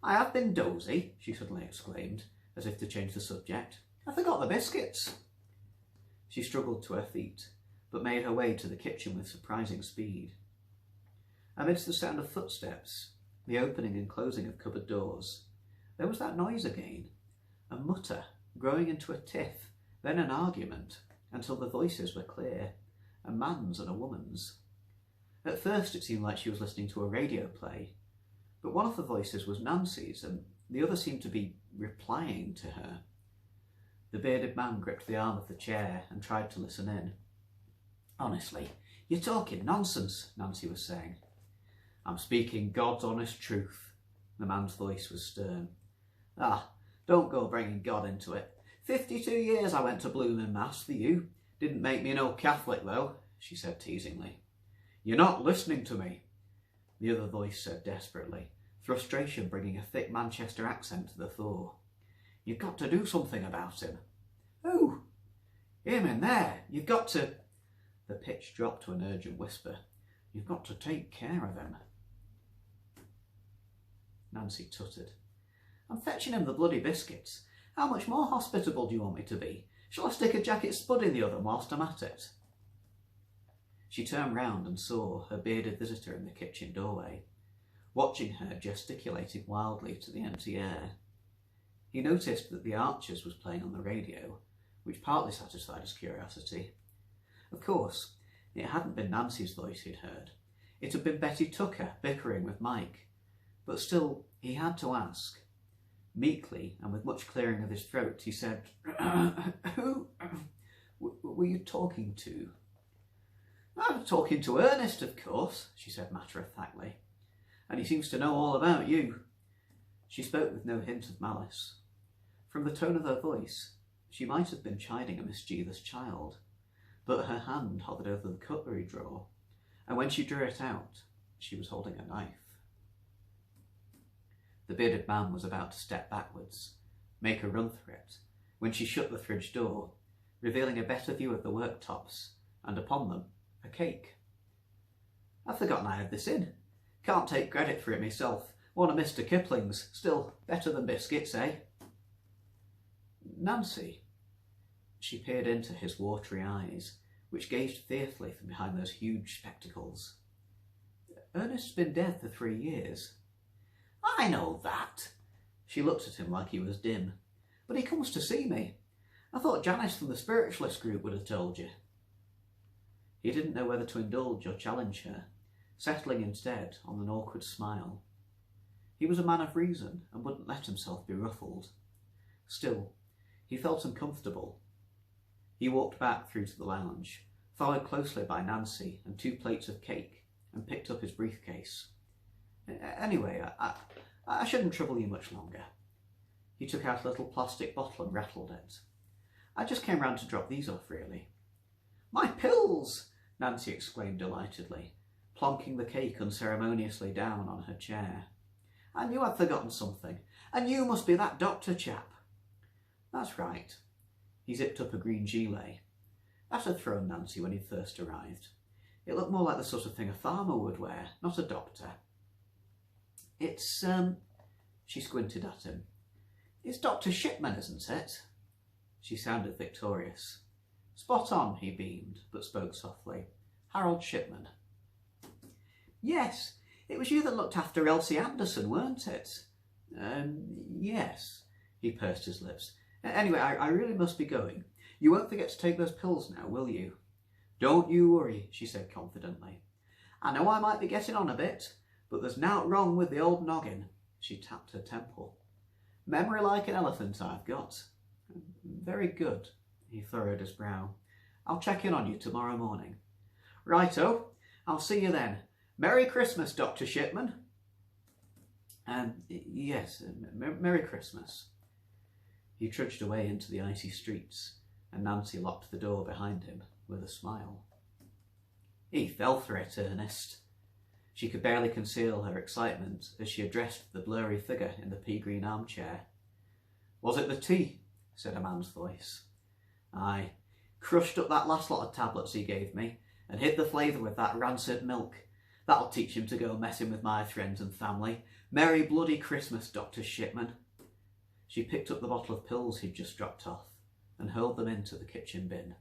I have been dozy, she suddenly exclaimed, as if to change the subject. I forgot the biscuits. She struggled to her feet, but made her way to the kitchen with surprising speed. Amidst the sound of footsteps, the opening and closing of cupboard doors, there was that noise again, a mutter growing into a tiff, then an argument, until the voices were clear, a man's and a woman's. At first it seemed like she was listening to a radio play, but one of the voices was Nancy's and the other seemed to be replying to her. The bearded man gripped the arm of the chair and tried to listen in. Honestly, you're talking nonsense, Nancy was saying. I'm speaking God's honest truth. The man's voice was stern. Ah, don't go bringing God into it. 52 years I went to bloomin' mass for you. Didn't make me no Catholic though, she said teasingly. You're not listening to me, the other voice said desperately, frustration bringing a thick Manchester accent to the fore. You've got to do something about him. Who? Him in there. You've got to... The pitch dropped to an urgent whisper. You've got to take care of him. Nancy tutted. I'm fetching him the bloody biscuits. How much more hospitable do you want me to be? Shall I stick a jacket spud in the oven whilst I'm at it? She turned round and saw her bearded visitor in the kitchen doorway, watching her gesticulating wildly to the empty air. He noticed that the Archers was playing on the radio, which partly satisfied his curiosity. Of course, it hadn't been Nancy's voice he'd heard. It had been Betty Tucker bickering with Mike. But still, he had to ask. Meekly, and with much clearing of his throat, he said, Who were you talking to? I'm talking to Ernest, of course, she said matter-of-factly. And he seems to know all about you. She spoke with no hint of malice. From the tone of her voice, she might have been chiding a mischievous child, but her hand hovered over the cutlery drawer, and when she drew it out, she was holding a knife. The bearded man was about to step backwards, make a run for it, when she shut the fridge door, revealing a better view of the worktops, and upon them, a cake. I've forgotten I had this in. Can't take credit for it myself. One of Mr. Kipling's. Still, better than biscuits, eh? Nancy. She peered into his watery eyes, which gazed fearfully from behind those huge spectacles. Ernest's been dead for 3 years. I know that. She looked at him like he was dim. But he comes to see me. I thought Janice from the spiritualist group would have told you. He didn't know whether to indulge or challenge her, settling instead on an awkward smile. He was a man of reason and wouldn't let himself be ruffled. Still, he felt uncomfortable. He walked back through to the lounge, followed closely by Nancy and 2 plates of cake, and picked up his briefcase. Anyway, I shouldn't trouble you much longer. He took out a little plastic bottle and rattled it. I just came round to drop these off, really. My pills! Nancy exclaimed delightedly, plonking the cake unceremoniously down on her chair. I knew I'd forgotten something, and you must be that doctor chap. That's right. He zipped up a green gilet. That had thrown Nancy when he'd first arrived. It looked more like the sort of thing a farmer would wear, not a doctor. It's, she squinted at him. It's Dr. Shipman, isn't it? She sounded victorious. Spot on, he beamed, but spoke softly. Harold Shipman. Yes, it was you that looked after Elsie Anderson, weren't it? Yes, he pursed his lips. Anyway, I really must be going. You won't forget to take those pills now, will you? Don't you worry, she said confidently. I know I might be getting on a bit, but there's nowt wrong with the old noggin. She tapped her temple. Memory like an elephant I've got. Very good. He furrowed his brow. I'll check in on you tomorrow morning. Righto, I'll see you then. Merry Christmas, Dr. Shipman. Yes, Merry Christmas. He trudged away into the icy streets, and Nancy locked the door behind him with a smile. He fell for it, Ernest. She could barely conceal her excitement as she addressed the blurry figure in the pea-green armchair. Was it the tea? Said a man's voice. Aye, crushed up that last lot of tablets he gave me, and hid the flavour with that rancid milk. That'll teach him to go messing with my friends and family. Merry bloody Christmas, Dr. Shipman. She picked up the bottle of pills he'd just dropped off and hurled them into the kitchen bin.